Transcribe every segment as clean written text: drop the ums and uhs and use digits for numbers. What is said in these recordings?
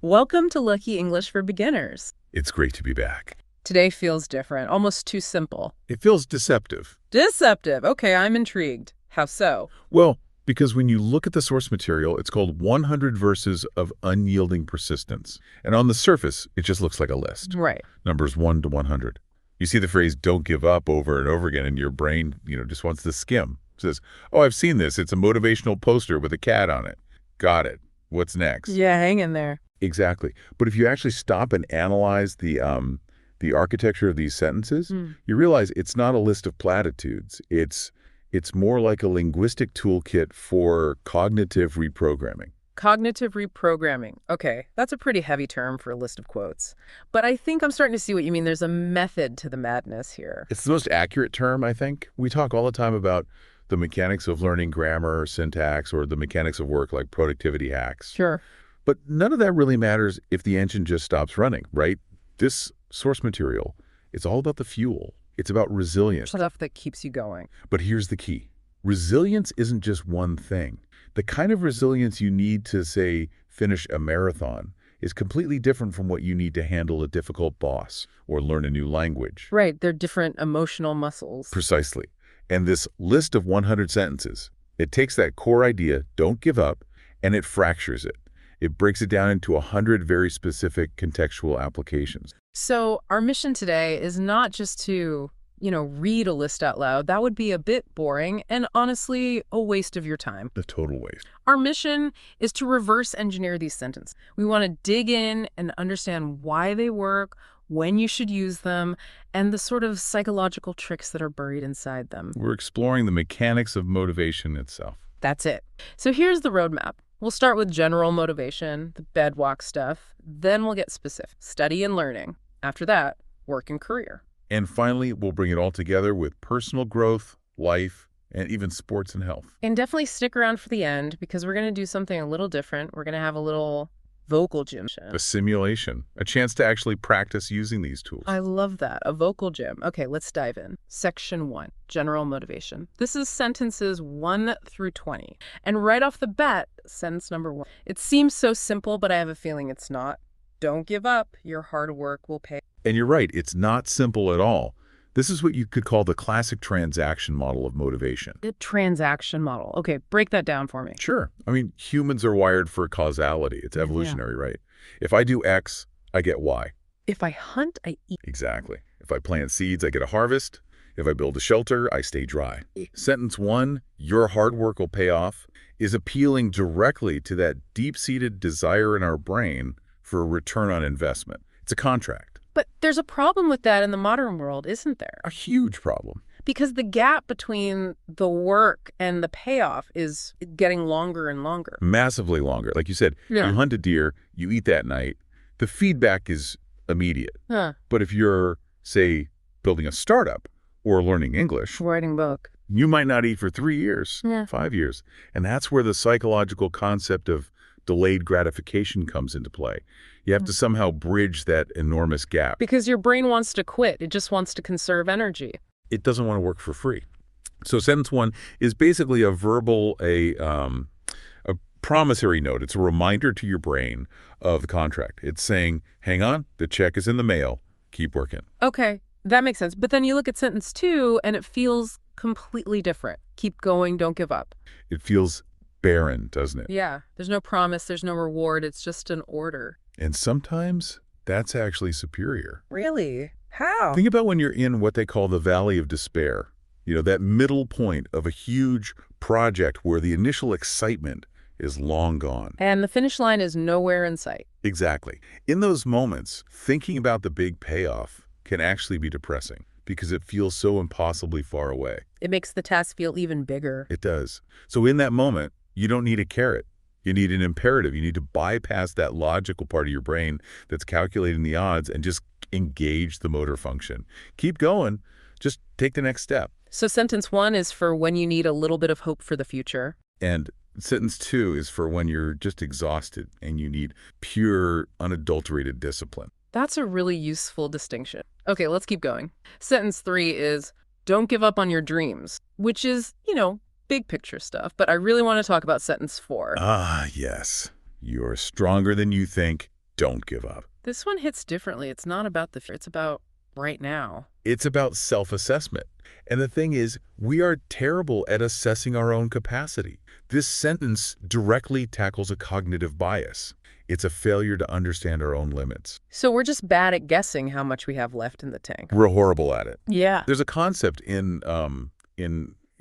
Welcome to Lucky English for Beginners. It's great to be back. Today feels different, almost too simple. It feels deceptive. Deceptive. Okay, I'm intrigued. How so? Well, because when you look at the source material, it's called 100 Verses of Unyielding Persistence. And on the surface, it just looks like a list. Right. Numbers 1 to 100. You see the phrase, don't give up, over and over again, and your brain, just wants to skim. It says, oh, I've seen this. It's a motivational poster with a cat on it. Got it. What's next? Yeah, hang in there. Exactly. But if you actually stop and analyze the architecture of these sentences, you realize it's not a list of platitudes. It's more like a linguistic toolkit for cognitive reprogramming. Cognitive reprogramming. Okay, that's a pretty heavy term for a list of quotes. But I think I'm starting to see what you mean. There's a method to the madness here. It's the most accurate term, I think. We talk all the time about the mechanics of learning grammar, syntax, or the mechanics of work like productivity hacks. Sure. But none of that really matters if the engine just stops running, right? This source material, it's all about the fuel. It's about resilience. Stuff that keeps you going. But here's the key. Resilience isn't just one thing. The kind of resilience you need to, say, finish a marathon is completely different from what you need to handle a difficult boss or learn a new language. Right, they're different emotional muscles. Precisely. And this list of 100 sentences, it takes that core idea, don't give up, and it fractures it. It breaks it down into 100 very specific contextual applications. So our mission today is not just to, read a list out loud. That would be a bit boring and honestly a waste of your time. A total waste. Our mission is to reverse engineer these sentences. We want to dig in and understand why they work, when you should use them, and the sort of psychological tricks that are buried inside them. We're exploring the mechanics of motivation itself. That's it. So here's the roadmap. We'll start with general motivation, the bedrock stuff. Then we'll get specific, study and learning. After that, work and career. And finally, we'll bring it all together with personal growth, life, and even sports and health. And definitely stick around for the end because we're going to do something a little different. We're going to have a little vocal gym. A simulation, a chance to actually practice using these tools. I love that, a vocal gym. Okay, let's dive in. Section 1, general motivation. This is sentences 1 through 20. And right off the bat, sentence number 1. It seems so simple, but I have a feeling it's not. Don't give up. Your hard work will pay. And you're right, it's not simple at all. This is what you could call the classic transaction model of motivation. The transaction model. Okay, break that down for me. Sure. I mean, humans are wired for causality. It's evolutionary, right? If I do X, I get Y. If I hunt, I eat. Exactly. If I plant seeds, I get a harvest. If I build a shelter, I stay dry. Sentence 1, your hard work will pay off, is appealing directly to that deep-seated desire in our brain for a return on investment. It's a contract. But there's a problem with that in the modern world, isn't there? A huge problem. Because the gap between the work and the payoff is getting longer and longer. Massively longer. Like you said, You hunt a deer, you eat that night. The feedback is immediate. But if you're, say, building a startup or learning English, writing a book, you might not eat for 3 years, 5 years. And that's where the psychological concept of delayed gratification comes into play. You have to somehow bridge that enormous gap. Because your brain wants to quit. It just wants to conserve energy. It doesn't want to work for free. So sentence 1 is basically a verbal, a promissory note. It's a reminder to your brain of the contract. It's saying, hang on, the check is in the mail. Keep working. Okay, that makes sense. But then you look at sentence 2 and it feels completely different. Keep going, don't give up. It feels barren, doesn't it? Yeah, there's no promise, there's no reward. It's just an order. And sometimes that's actually superior. Really? How? Think about when you're in what they call the valley of despair. That middle point of a huge project where the initial excitement is long gone. And the finish line is nowhere in sight. Exactly. In those moments, thinking about the big payoff can actually be depressing because it feels so impossibly far away. It makes the task feel even bigger. It does. So in that moment, you don't need a carrot. You need an imperative. You need to bypass that logical part of your brain that's calculating the odds and just engage the motor function. Keep going. Just take the next step. So sentence 1 is for when you need a little bit of hope for the future. And sentence 2 is for when you're just exhausted and you need pure, unadulterated discipline. That's a really useful distinction. Okay, let's keep going. Sentence 3 is don't give up on your dreams, which is, big picture stuff, but I really want to talk about sentence 4. Ah, yes. You're stronger than you think. don't give up. This one hits differently. It's not about the future. It's about right now. It's about self-assessment. And the thing is, we are terrible at assessing our own capacity. This sentence directly tackles a cognitive bias. It's a failure to understand our own limits. So we're just bad at guessing how much we have left in the tank. We're horrible at it. Yeah. There's a concept in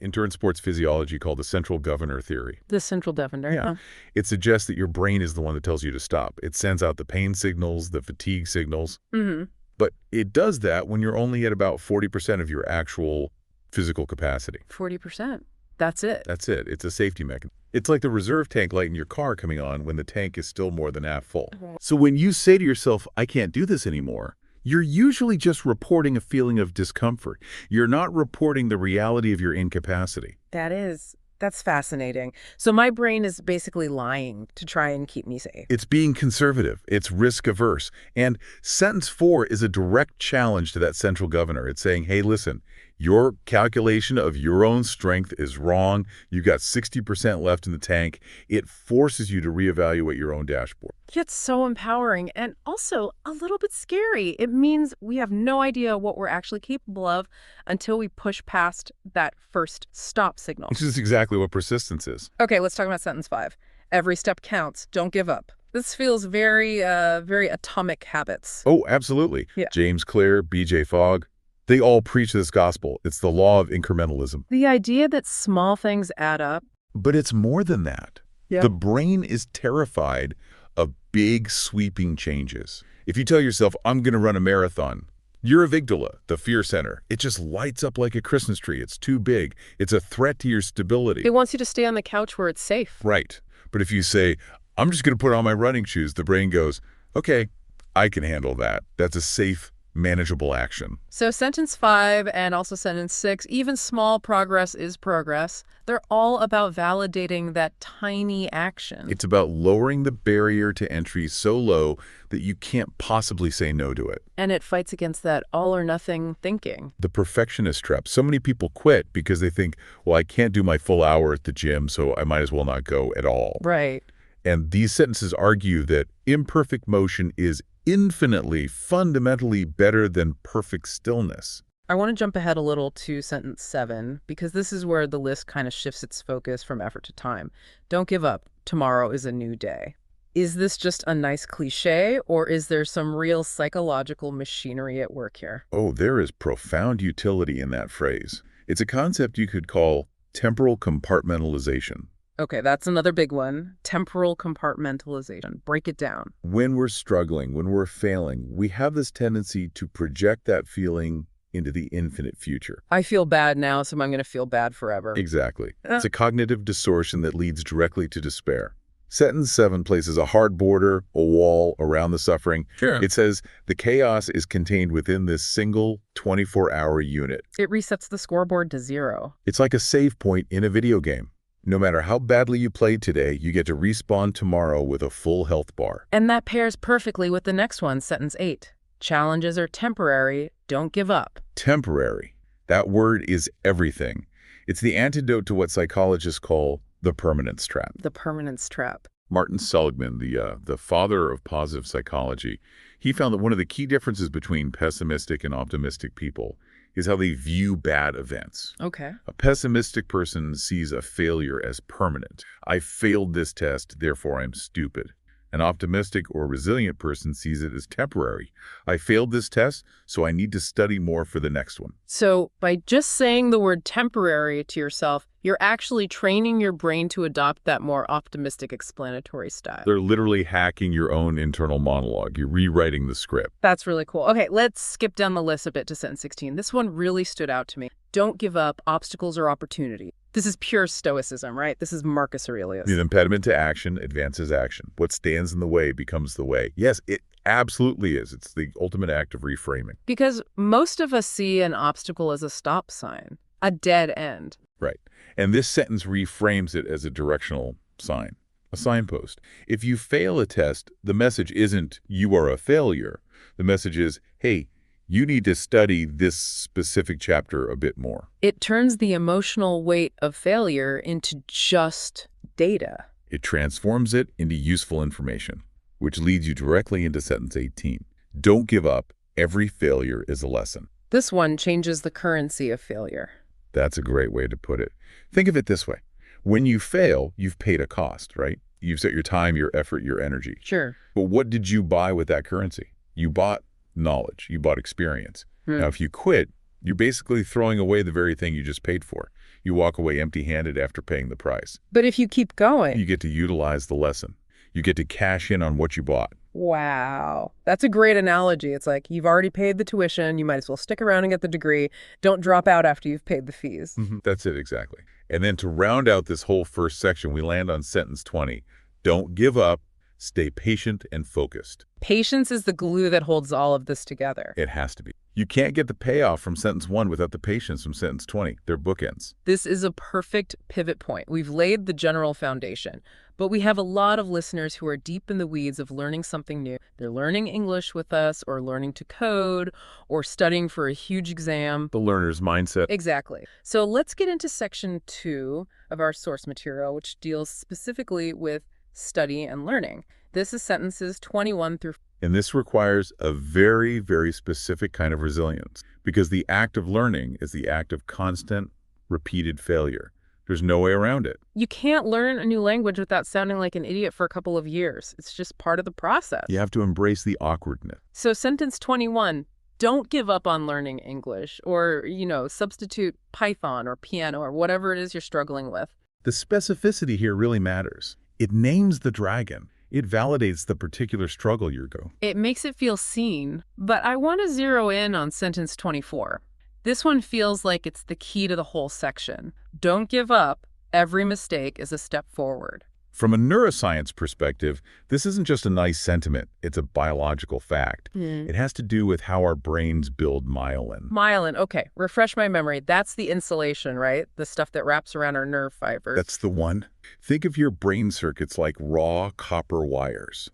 endurance sports physiology called the central governor theory. The central governor. Yeah. It suggests that your brain is the one that tells you to stop. It sends out the pain signals, the fatigue signals. Mm-hmm. But it does that when you're only at about 40% of your actual physical capacity. 40%. That's it. That's it. It's a safety mechanism. It's like the reserve tank light in your car coming on when the tank is still more than half full. So when you say to yourself, I can't do this anymore, you're usually just reporting a feeling of discomfort. You're not reporting the reality of your incapacity. That's fascinating. So my brain is basically lying to try and keep me safe. It's being conservative. It's risk averse. And sentence 4 is a direct challenge to that central governor. It's saying, hey, listen, your calculation of your own strength is wrong. You've got 60% left in the tank. It forces you to reevaluate your own dashboard. It's so empowering and also a little bit scary. It means we have no idea what we're actually capable of until we push past that first stop signal. Which is exactly what persistence is. Okay, let's talk about sentence 5. Every step counts. Don't give up. This feels very Atomic Habits. Oh, absolutely. Yeah. James Clear, B.J. Fogg, they all preach this gospel. It's the law of incrementalism. The idea that small things add up. But it's more than that. Yeah. The brain is terrified of big, sweeping changes. If you tell yourself, I'm going to run a marathon, your amygdala, the fear center, it just lights up like a Christmas tree. It's too big. It's a threat to your stability. It wants you to stay on the couch where it's safe. Right. But if you say, I'm just going to put on my running shoes, the brain goes, okay, I can handle that. That's a safe, manageable action. So sentence 5 and also sentence 6, even small progress is progress. They're all about validating that tiny action. It's about lowering the barrier to entry so low that you can't possibly say no to it. And it fights against that all or nothing thinking. The perfectionist trap. So many people quit because they think, well, I can't do my full hour at the gym, so I might as well not go at all. Right. And these sentences argue that imperfect motion is infinitely, fundamentally better than perfect stillness. I want to jump ahead a little to sentence 7, because this is where the list kind of shifts its focus from effort to time. Don't give up. Tomorrow is a new day. Is this just a nice cliche, or is there some real psychological machinery at work here? Oh, there is profound utility in that phrase. It's a concept you could call temporal compartmentalization. Okay, that's another big one. Temporal compartmentalization. Break it down. When we're struggling, when we're failing, we have this tendency to project that feeling into the infinite future. I feel bad now, so I'm going to feel bad forever. Exactly. It's a cognitive distortion that leads directly to despair. Sentence 7 places a hard border, a wall around the suffering. Sure. It says the chaos is contained within this single 24-hour unit. It resets the scoreboard to 0. It's like a save point in a video game. No matter how badly you played today, you get to respawn tomorrow with a full health bar. And that pairs perfectly with the next one, sentence 8. Challenges are temporary. Don't give up. Temporary. That word is everything. It's the antidote to what psychologists call the permanence trap. The permanence trap. Martin Seligman, the father of positive psychology, he found that one of the key differences between pessimistic and optimistic people is how they view bad events. Okay. A pessimistic person sees a failure as permanent. I failed this test, therefore I'm stupid. An optimistic or resilient person sees it as temporary. I failed this test, so I need to study more for the next one. So by just saying the word temporary to yourself, you're actually training your brain to adopt that more optimistic explanatory style. They're literally hacking your own internal monologue. You're rewriting the script. That's really cool. Okay, let's skip down the list a bit to sentence 16. This one really stood out to me. Don't give up. Obstacles are opportunity. This is pure stoicism, right? This is Marcus Aurelius. The impediment to action advances action. What stands in the way becomes the way. Yes, it absolutely is. It's the ultimate act of reframing. Because most of us see an obstacle as a stop sign, a dead end. Right. And this sentence reframes it as a directional sign, a signpost. If you fail a test, the message isn't, you are a failure. The message is, hey, you need to study this specific chapter a bit more. It turns the emotional weight of failure into just data. It transforms it into useful information. which leads you directly into sentence 18. Don't give up. Every failure is a lesson. This one changes the currency of failure. That's a great way to put it. Think of it this way. When you fail, you've paid a cost, right? You've set your time, your effort, your energy. Sure. But what did you buy with that currency? You bought knowledge. You bought experience. Now, if you quit, you're basically throwing away the very thing you just paid for. You walk away empty-handed after paying the price. But if you keep going... You get to utilize the lesson. You get to cash in on what you bought. Wow. That's a great analogy. It's like, you've already paid the tuition. You might as well stick around and get the degree. Don't drop out after you've paid the fees. That's it, exactly. And then to round out this whole first section, we land on sentence 20. Don't give up. Stay patient and focused. Patience is the glue that holds all of this together. It has to be. You can't get the payoff from sentence 1 without the patience from sentence 20. They're bookends. This is a perfect pivot point. We've laid the general foundation, but we have a lot of listeners who are deep in the weeds of learning something new. They're learning English with us, or learning to code, or studying for a huge exam. The learner's mindset. Exactly. So let's get into section 2 of our source material, which deals specifically with study and learning. This is sentences 21 through... And this requires a very, very specific kind of resilience, because the act of learning is the act of constant, repeated failure. There's no way around it. You can't learn a new language without sounding like an idiot for a couple of years. It's just part of the process. You have to embrace the awkwardness. So sentence 21, don't give up on learning English, or, substitute Python or piano or whatever it is you're struggling with. The specificity here really matters. It names the dragon. It validates the particular struggle you're going. It makes it feel seen, but I want to zero in on sentence 24. This one feels like it's the key to the whole section. Don't give up. Every mistake is a step forward. From a neuroscience perspective, this isn't just a nice sentiment. It's a biological fact. It has to do with how our brains build myelin. Myelin, okay. Refresh my memory. That's the insulation, right? The stuff that wraps around our nerve fibers. That's the one. Think of your brain circuits like raw copper wires.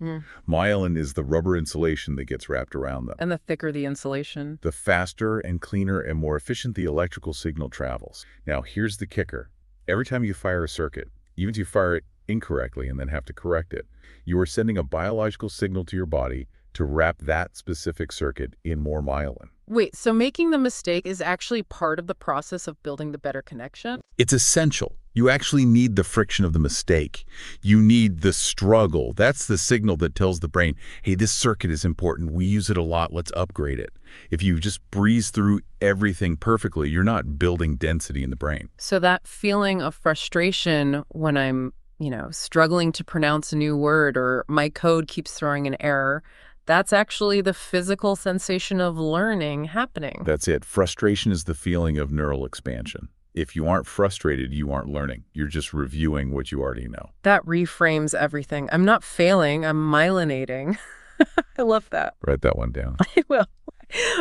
Myelin is the rubber insulation that gets wrapped around them. And the thicker the insulation, the faster and cleaner and more efficient the electrical signal travels. Now, here's the kicker. Every time you fire a circuit, even if you fire it incorrectly and then have to correct it, you are sending a biological signal to your body to wrap that specific circuit in more myelin. Wait, so making the mistake is actually part of the process of building the better connection? It's essential. You actually need the friction of the mistake. You need the struggle. That's the signal that tells the brain, hey, this circuit is important. We use it a lot. Let's upgrade it. If you just breeze through everything perfectly, you're not building density in the brain. So that feeling of frustration when I'm, struggling to pronounce a new word, or my code keeps throwing an error, that's actually the physical sensation of learning happening. That's it. Frustration is the feeling of neural expansion. If you aren't frustrated, you aren't learning. You're just reviewing what you already know. That reframes everything. I'm not failing, I'm myelinating. I love that. Write that one down. I will.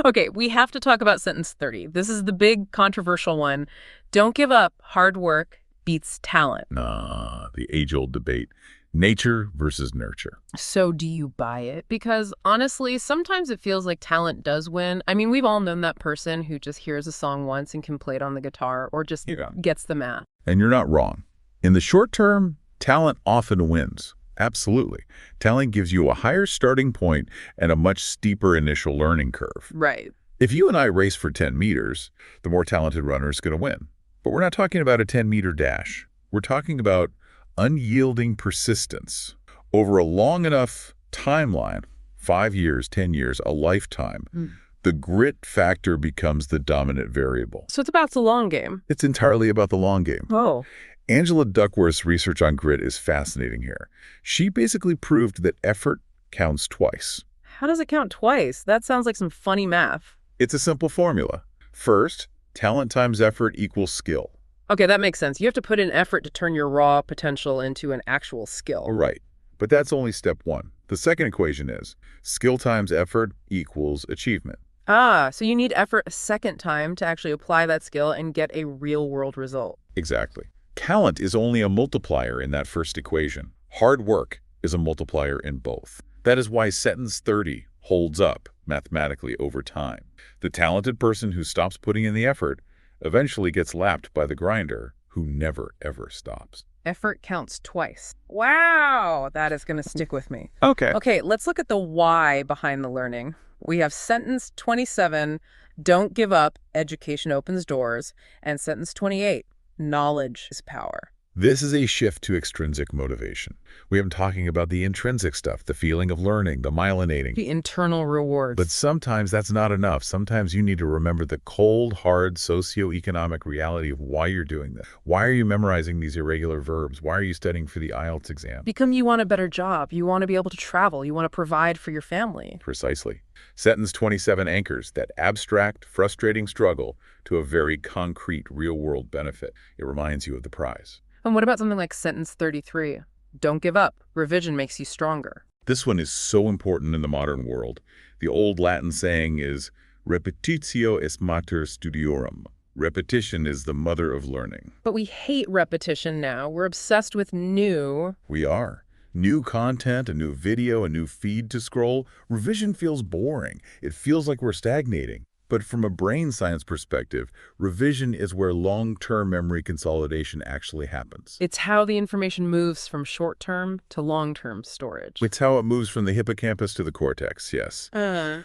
Okay, we have to talk about sentence 30. This is the big controversial one. Don't give up. Hard work beats talent. The age-old debate. Nature versus nurture. So do you buy it? Because honestly, sometimes it feels like talent does win. I mean, we've all known that person who just hears a song once and can play it on the guitar, or just gets the math. And you're not wrong. In the short term, talent often wins. Absolutely. Talent gives you a higher starting point and a much steeper initial learning curve. Right. If you and I race for 10 meters, the more talented runner is going to win. But we're not talking about a 10-meter dash. We're talking about unyielding persistence over a long enough timeline, 5 years, 10 years, a lifetime. The grit factor becomes the dominant variable. So it's about the long game. It's entirely about the long game. Oh. Angela Duckworth's research on grit is fascinating here. She basically proved that effort counts twice. How does it count twice? That sounds like some funny math. It's a simple formula. First, talent times effort equals skill. Okay, that makes sense. You have to put in effort to turn your raw potential into an actual skill. Right. But that's only step one. The second equation is skill times effort equals achievement. So you need effort a second time to actually apply that skill and get a real-world result. Exactly. Talent is only a multiplier in that first equation. Hard work is a multiplier in both. That is why sentence 30 holds up mathematically over time. The talented person who stops putting in the effort eventually gets lapped by the grinder who never, ever stops. Effort counts twice. Wow, that is going to stick with me. Okay. Okay, let's look at the why behind the learning. We have sentence 27, don't give up, education opens doors, and sentence 28, knowledge is power. This is a shift to extrinsic motivation. We have been talking about the intrinsic stuff, the feeling of learning, the myelinating. The internal rewards. But sometimes that's not enough. Sometimes you need to remember the cold, hard socioeconomic reality of why you're doing this. Why are you memorizing these irregular verbs? Why are you studying for the IELTS exam? Because you want a better job, you want to be able to travel, you want to provide for your family. Precisely. Sentence 27 anchors that abstract, frustrating struggle to a very concrete, real-world benefit. It reminds you of the prize. And what about something like sentence 33? Don't give up. Revision makes you stronger. This one is so important in the modern world. The old Latin saying is, repetitio est mater studiorum. Repetition is the mother of learning. But we hate repetition now. We're obsessed with new. We are. New content, a new video, a new feed to scroll. Revision feels boring. It feels like we're stagnating. But from a brain science perspective, revision is where long-term memory consolidation actually happens. It's how the information moves from short-term to long-term storage. It's how it moves from the hippocampus to the cortex, yes.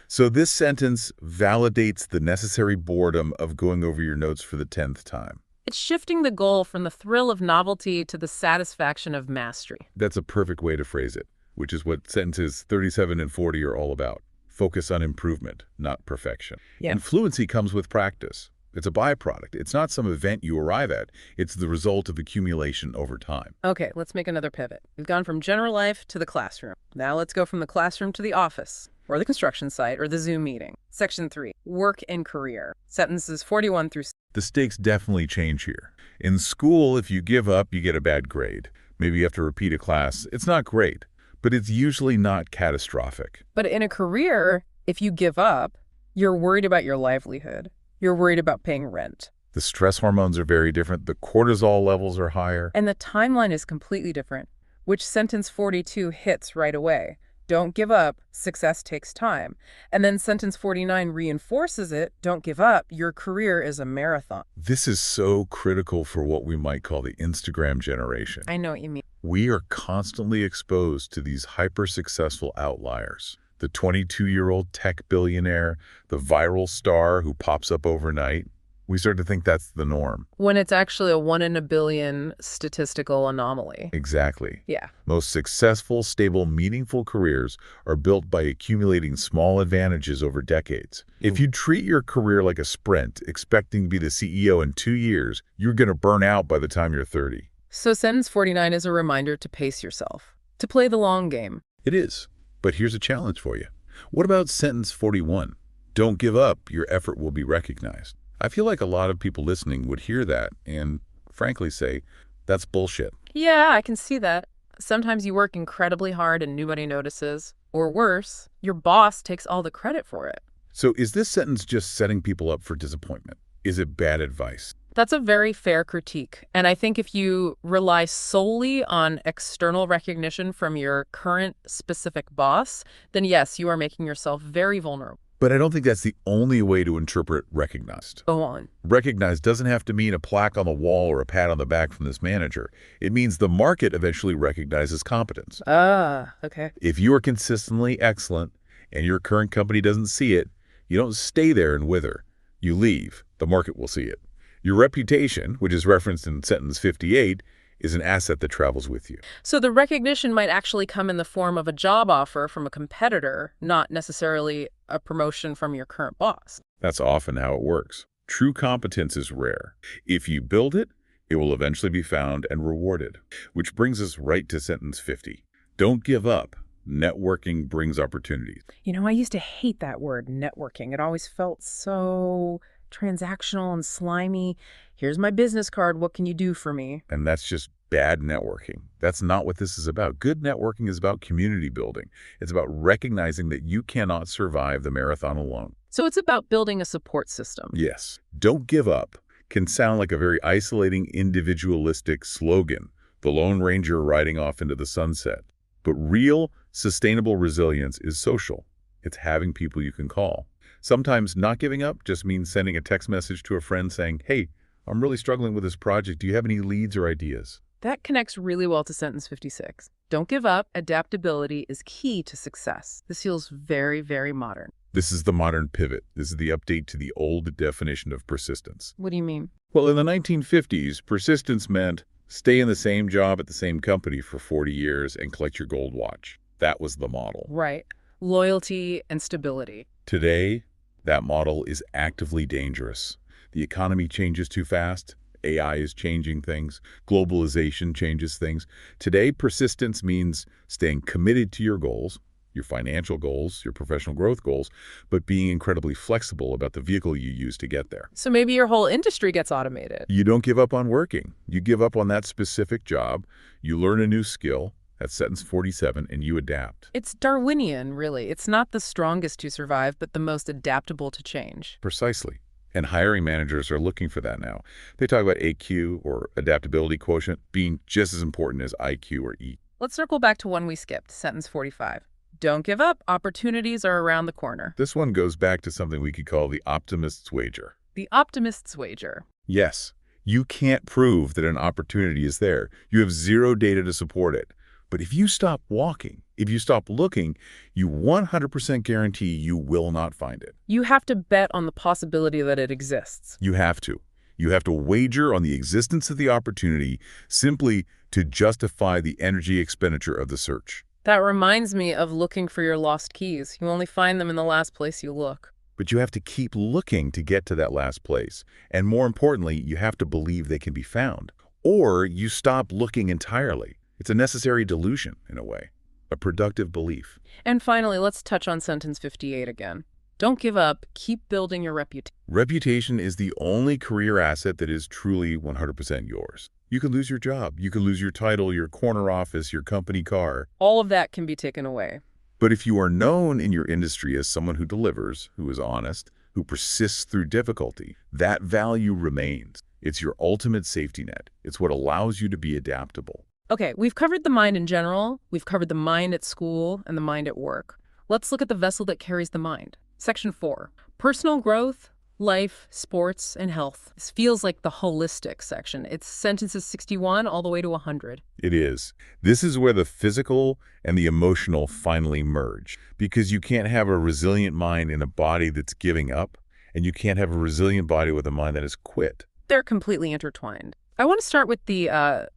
So this sentence validates the necessary boredom of going over your notes for the 10th time. It's shifting the goal from the thrill of novelty to the satisfaction of mastery. That's a perfect way to phrase it, which is what sentences 37 and 40 are all about. Focus on improvement, not perfection. Yeah. And fluency comes with practice. It's a byproduct. It's not some event you arrive at. It's the result of accumulation over time. Okay, let's make another pivot. We've gone from general life to the classroom. Now let's go from the classroom to the office, or the construction site, or the Zoom meeting. Section 3, work and career. Sentences 41 through... The stakes definitely change here. In school, if you give up, you get a bad grade. Maybe you have to repeat a class. It's not great, but it's usually not catastrophic. But in a career, if you give up, you're worried about your livelihood. You're worried about paying rent. The stress hormones are very different. The cortisol levels are higher. And the timeline is completely different, which sentence 42 hits right away. Don't give up. Success takes time. And then sentence 49 reinforces it. Don't give up. Your career is a marathon. This is so critical for what we might call the Instagram generation. I know what you mean. We are constantly exposed to these hyper-successful outliers. The 22-year-old tech billionaire, the viral star who pops up overnight. We start to think that's the norm. When it's actually a 1 in a billion statistical anomaly. Exactly. Yeah. Most successful, stable, meaningful careers are built by accumulating small advantages over decades. If you treat your career like a sprint, expecting to be the CEO in 2 years, you're going to burn out by the time you're 30. So sentence 49 is a reminder to pace yourself, to play the long game. It is. But here's a challenge for you. What about sentence 41? Don't give up. Your effort will be recognized. I feel like a lot of people listening would hear that and, frankly, say, that's bullshit. Yeah, I can see that. Sometimes you work incredibly hard and nobody notices. Or worse, your boss takes all the credit for it. So is this sentence just setting people up for disappointment? Is it bad advice? That's a very fair critique. And I think if you rely solely on external recognition from your current specific boss, then yes, you are making yourself very vulnerable. But I don't think that's the only way to interpret recognized. Go on. Recognized doesn't have to mean a plaque on the wall or a pat on the back from this manager. It means the market eventually recognizes competence. Okay. If you are consistently excellent and your current company doesn't see it, you don't stay there and wither. You leave. The market will see it. Your reputation, which is referenced in sentence 58, is an asset that travels with you. So the recognition might actually come in the form of a job offer from a competitor, not necessarily a promotion from your current boss. That's often how it works. True competence is rare. If you build it, it will eventually be found and rewarded. Which brings us right to sentence 50. Don't give up. Networking brings opportunities. You know, I used to hate that word, networking. It always felt so transactional and slimy. Here's my business card. What can you do for me? And that's just bad networking. That's not what this is about. Good networking is about community building. It's about recognizing that you cannot survive the marathon alone. So it's about building a support system. Yes. Don't give up can sound like a very isolating, individualistic slogan, the Lone Ranger riding off into the sunset. But real, sustainable resilience is social. It's having people you can call. Sometimes not giving up just means sending a text message to a friend saying, hey, I'm really struggling with this project. Do you have any leads or ideas? That connects really well to sentence 56. Don't give up. Adaptability is key to success. This feels very, very modern. This is the modern pivot. This is the update to the old definition of persistence. What do you mean? Well, in the 1950s, persistence meant stay in the same job at the same company for 40 years and collect your gold watch. That was the model. Right. Loyalty and stability. Today, that model is actively dangerous. The economy changes too fast. AI is changing things. Globalization changes things. Today, persistence means staying committed to your goals, your financial goals, your professional growth goals, but being incredibly flexible about the vehicle you use to get there. So maybe your whole industry gets automated. You don't give up on working. You give up on that specific job. You learn a new skill. That's sentence 47, and you adapt. It's Darwinian, really. It's not the strongest to survive, but the most adaptable to change. Precisely. And hiring managers are looking for that now. They talk about AQ, or adaptability quotient, being just as important as IQ or E. Let's circle back to one we skipped, sentence 45. Don't give up. Opportunities are around the corner. This one goes back to something we could call the optimist's wager. The optimist's wager. Yes, you can't prove that an opportunity is there. You have zero data to support it. But if you stop walking, if you stop looking, you 100% guarantee you will not find it. You have to bet on the possibility that it exists. You have to. You have to wager on the existence of the opportunity simply to justify the energy expenditure of the search. That reminds me of looking for your lost keys. You only find them in the last place you look. But you have to keep looking to get to that last place. And more importantly, you have to believe they can be found. Or you stop looking entirely. It's a necessary delusion, in a way, a productive belief. And finally, let's touch on sentence 58 again. Don't give up. Keep building your reputation. Reputation is the only career asset that is truly 100% yours. You can lose your job. You can lose your title, your corner office, your company car. All of that can be taken away. But if you are known in your industry as someone who delivers, who is honest, who persists through difficulty, that value remains. It's your ultimate safety net. It's what allows you to be adaptable. Okay, we've covered the mind in general. We've covered the mind at school and the mind at work. Let's look at the vessel that carries the mind. Section 4. Personal growth, life, sports, and health. This feels like the holistic section. It's sentences 61 all the way to 100. It is. This is where the physical and the emotional finally merge. Because you can't have a resilient mind in a body that's giving up, and you can't have a resilient body with a mind that has quit. They're completely intertwined. I want to start with the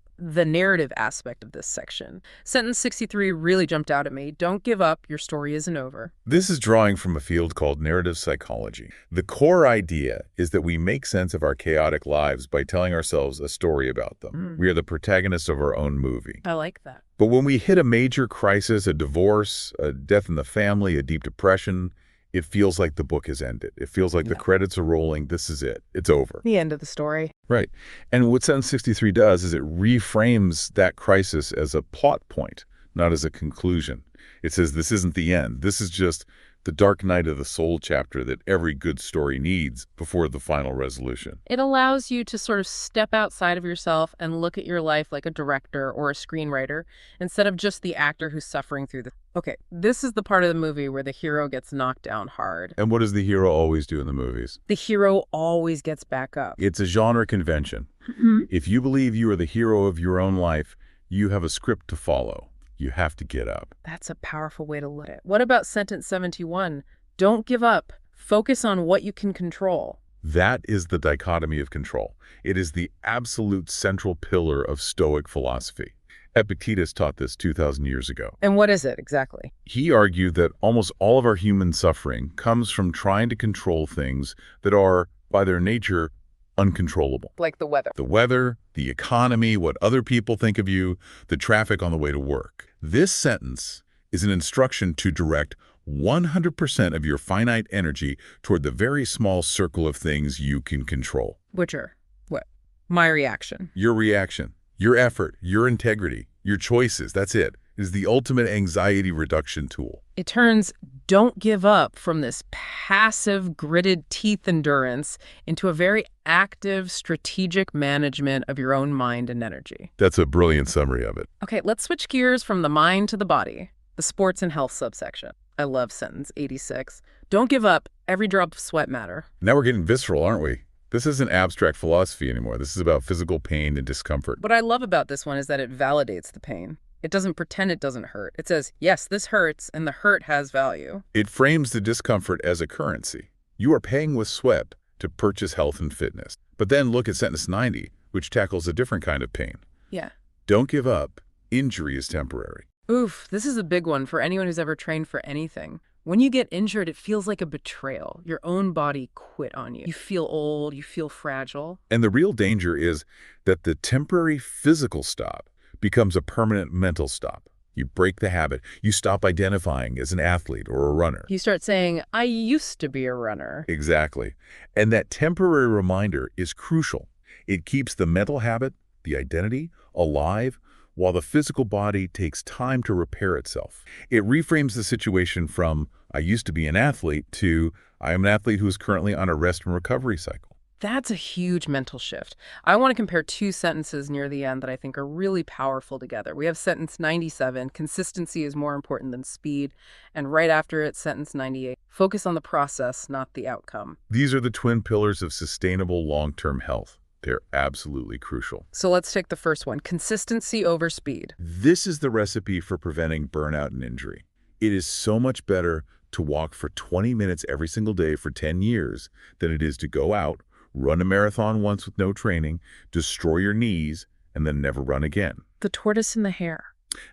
narrative aspect of this section. Sentence 63 really jumped out at me. Don't give up. Your story isn't over. This is drawing from a field called narrative psychology. The core idea is that we make sense of our chaotic lives by telling ourselves a story about them. We are the protagonists of our own movie. I like that. But when we hit a major crisis, a divorce, a death in the family, a deep depression, it feels like the book has ended. It feels like the credits are rolling. This is it. It's over. The end of the story. Right. And what sentence 63 does is it reframes that crisis as a plot point, not as a conclusion. It says this isn't the end. This is just the dark night of the soul chapter that every good story needs before the final resolution. It allows you to sort of step outside of yourself and look at your life like a director or a screenwriter instead of just the actor who's suffering through the... Okay, this is the part of the movie where the hero gets knocked down hard. And what does the hero always do in the movies? The hero always gets back up. It's a genre convention. If you believe you are the hero of your own life, you have a script to follow. You have to get up. That's a powerful way to look at it. What about sentence 71? Don't give up. Focus on what you can control. That is the dichotomy of control. It is the absolute central pillar of Stoic philosophy. Epictetus taught this 2,000 years ago. And what is it exactly? He argued that almost all of our human suffering comes from trying to control things that are, by their nature, uncontrollable. Like the weather. The weather, the economy, what other people think of you, the traffic on the way to work. This sentence is an instruction to direct 100% of your finite energy toward the very small circle of things you can control. Which are what? My reaction. Your reaction, your effort, your integrity, your choices, that's it. It is the ultimate anxiety reduction tool. It turns don't give up from this passive, gritted teeth endurance into a very active, strategic management of your own mind and energy. That's a brilliant summary of it. Okay, let's switch gears from the mind to the body, the sports and health subsection. I love sentence 86. Don't give up. Every drop of sweat matter. Now we're getting visceral, aren't we? This isn't abstract philosophy anymore. This is about physical pain and discomfort. What I love about this one is that it validates the pain. It doesn't pretend it doesn't hurt. It says, yes, this hurts, and the hurt has value. It frames the discomfort as a currency. You are paying with sweat to purchase health and fitness. But then look at sentence 90, which tackles a different kind of pain. Yeah. Don't give up. Injury is temporary. Oof, this is a big one for anyone who's ever trained for anything. When you get injured, it feels like a betrayal. Your own body quit on you. You feel old, you feel fragile. And the real danger is that the temporary physical stop becomes a permanent mental stop. You break the habit. You stop identifying as an athlete or a runner. You start saying, I used to be a runner. Exactly. And that temporary reminder is crucial. It keeps the mental habit, the identity, alive, while the physical body takes time to repair itself. It reframes the situation from, I used to be an athlete, to, I am an athlete who is currently on a rest and recovery cycle. That's a huge mental shift. I want to compare two sentences near the end that I think are really powerful together. We have sentence 97, consistency is more important than speed, and right after it, sentence 98, focus on the process, not the outcome. These are the twin pillars of sustainable long-term health. They're absolutely crucial. So let's take the first one, consistency over speed. This is the recipe for preventing burnout and injury. It is so much better to walk for 20 minutes every single day for 10 years than it is to go out, run a marathon once with no training, destroy your knees, and then never run again. The tortoise and the hare.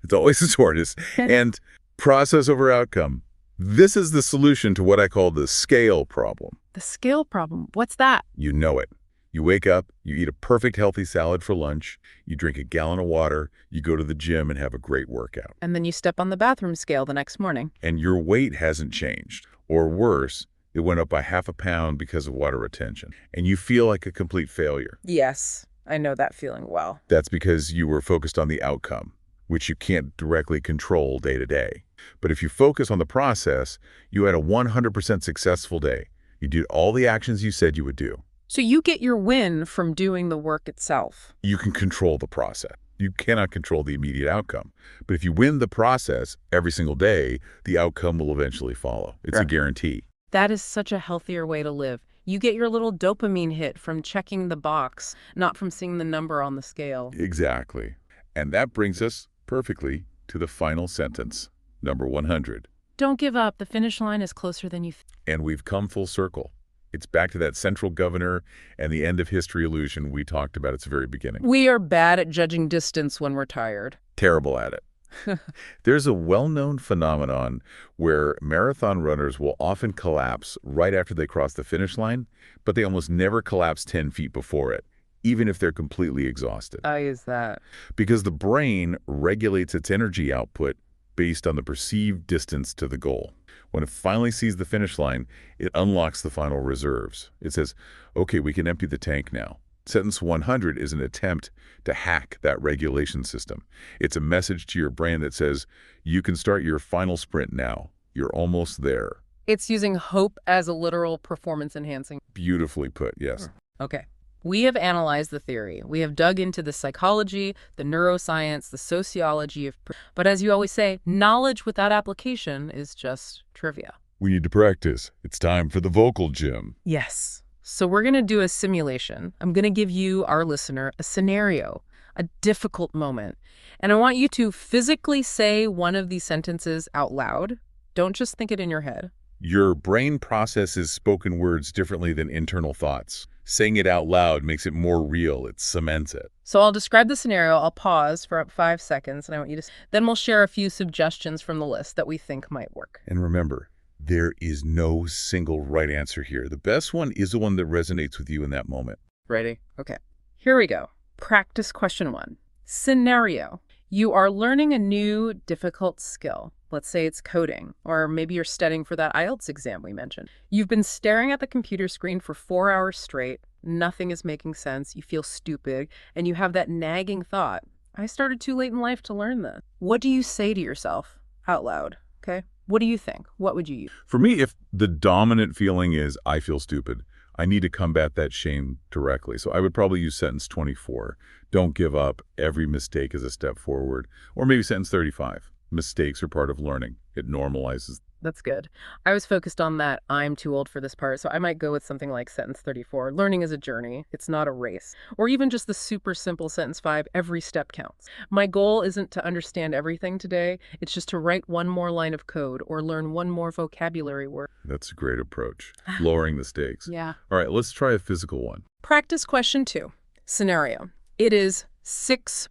It's always a tortoise. And process over outcome. This is the solution to what I call the scale problem. The scale problem, what's that? You know it. You wake up, you eat a perfect healthy salad for lunch, you drink a gallon of water, you go to the gym and have a great workout. And then you step on the bathroom scale the next morning. And your weight hasn't changed. Or worse, it went up by half a pound because of water retention. And you feel like a complete failure. Yes, I know that feeling well. That's because you were focused on the outcome, which you can't directly control day to day. But if you focus on the process, you had a 100% successful day. You did all the actions you said you would do. So you get your win from doing the work itself. You can control the process. You cannot control the immediate outcome. But if you win the process every single day, the outcome will eventually follow. It's a guarantee. That is such a healthier way to live. You get your little dopamine hit from checking the box, not from seeing the number on the scale. Exactly. And that brings us perfectly to the final sentence, number 100. Don't give up. The finish line is closer than you think. And we've come full circle. It's back to that central governor and the end of history illusion we talked about at the very beginning. We are bad at judging distance when we're tired. Terrible at it. There's a well-known phenomenon where marathon runners will often collapse right after they cross the finish line, but they almost never collapse 10 feet before it, even if they're completely exhausted. I use that. Because the brain regulates its energy output based on the perceived distance to the goal. When it finally sees the finish line, it unlocks the final reserves. It says, okay, we can empty the tank now. Sentence 100 is an attempt to hack that regulation system. It's a message to your brain that says, you can start your final sprint now. You're almost there. It's using hope as a literal performance enhancing. Beautifully put, yes. Okay. We have analyzed the theory. We have dug into the psychology, the neuroscience, the sociology of... But as you always say, knowledge without application is just trivia. We need to practice. It's time for the vocal gym. Yes. So we're going to do a simulation. I'm going to give you, our listener, a scenario, a difficult moment. And I want you to physically say one of these sentences out loud. Don't just think it in your head. Your brain processes spoken words differently than internal thoughts. Saying it out loud makes it more real. It cements it. So I'll describe the scenario. I'll pause for up 5 seconds, and I want you to... Then we'll share a few suggestions from the list that we think might work. And remember, there is no single right answer here. The best one is the one that resonates with you in that moment. Ready? Okay. Here we go. Practice question 1. Scenario. You are learning a new difficult skill. Let's say it's coding, or maybe you're studying for that IELTS exam we mentioned. You've been staring at the computer screen for 4 hours straight. Nothing is making sense. You feel stupid, and you have that nagging thought, I started too late in life to learn this. What do you say to yourself out loud? Okay? What do you think? What would you use? For me, if the dominant feeling is, I feel stupid, I need to combat that shame directly. So I would probably use sentence 24. Don't give up. Every mistake is a step forward. Or maybe sentence 35. Mistakes are part of learning. It normalizes That's good. I was focused on that I'm too old for this part, so I might go with something like sentence 34. Learning is a journey. It's not a race. Or even just the super simple sentence 5, every step counts. My goal isn't to understand everything today. It's just to write one more line of code or learn one more vocabulary word. That's a great approach, lowering the stakes. Yeah. All right, let's try a physical one. Practice question 2. Scenario. It is 6:00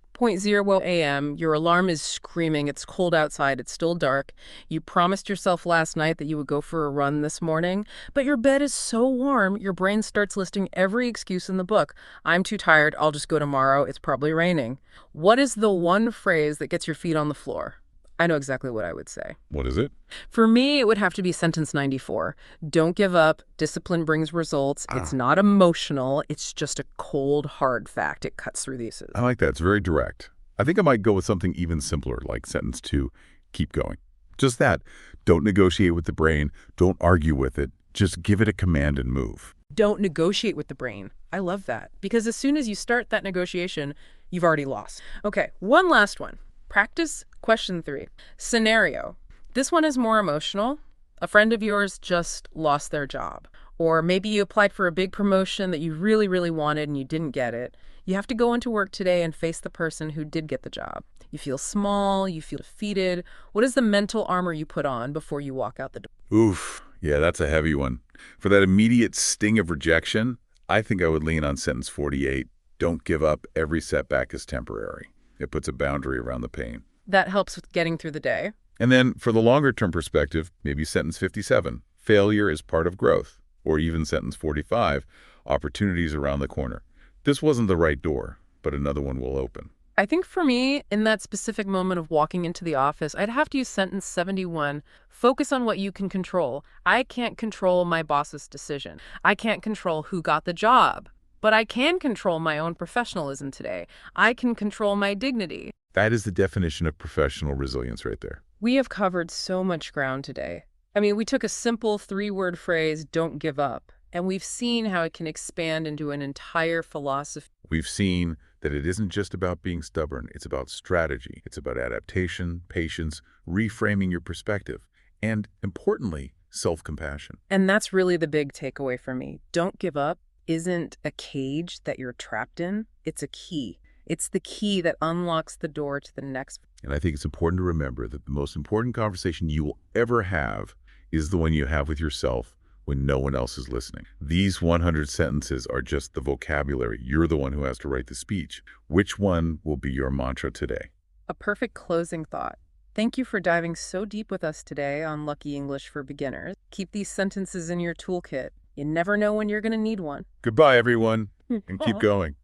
a.m. Your alarm is screaming. It's cold outside. It's still dark. You promised yourself last night that you would go for a run this morning, but your bed is so warm, your brain starts listing every excuse in the book. I'm too tired. I'll just go tomorrow. It's probably raining. What is the one phrase that gets your feet on the floor? I know exactly what I would say. What is it? For me, it would have to be sentence 94. Don't give up. Discipline brings results. It's not emotional. It's just a cold, hard fact. It cuts through these. I like that. It's very direct. I think I might go with something even simpler, like sentence 2, keep going. Just that. Don't negotiate with the brain. Don't argue with it. Just give it a command and move. Don't negotiate with the brain. I love that. Because as soon as you start that negotiation, you've already lost. Okay, one last one. Practice question 3. Scenario. This one is more emotional. A friend of yours just lost their job. Or maybe you applied for a big promotion that you really, really wanted and you didn't get it. You have to go into work today and face the person who did get the job. You feel small, you feel defeated. What is the mental armor you put on before you walk out the door? Oof. Yeah, that's a heavy one. For that immediate sting of rejection, I think I would lean on sentence 48. Don't give up. Every setback is temporary. It puts a boundary around the pain. That helps with getting through the day. And then for the longer-term perspective, maybe sentence 57. Failure is part of growth. Or even sentence 45. Opportunities around the corner. This wasn't the right door, but another one will open. I think for me, in that specific moment of walking into the office, I'd have to use sentence 71. Focus on what you can control. I can't control my boss's decision. I can't control who got the job. But I can control my own professionalism today. I can control my dignity. That is the definition of professional resilience right there. We have covered so much ground today. I mean, we took a simple 3-word phrase, don't give up, and we've seen how it can expand into an entire philosophy. We've seen that it isn't just about being stubborn. It's about strategy. It's about adaptation, patience, reframing your perspective, and, importantly, self-compassion. And that's really the big takeaway for me. Don't give up isn't a cage that you're trapped in. It's a key. It's the key that unlocks the door to the next. And I think it's important to remember that the most important conversation you will ever have is the one you have with yourself when no one else is listening. These 100 sentences are just the vocabulary. You're the one who has to write the speech. Which one will be your mantra today? A perfect closing thought. Thank you for diving so deep with us today on Lucky English for Beginners. Keep these sentences in your toolkit. You never know when you're going to need one. Goodbye, everyone, and keep going.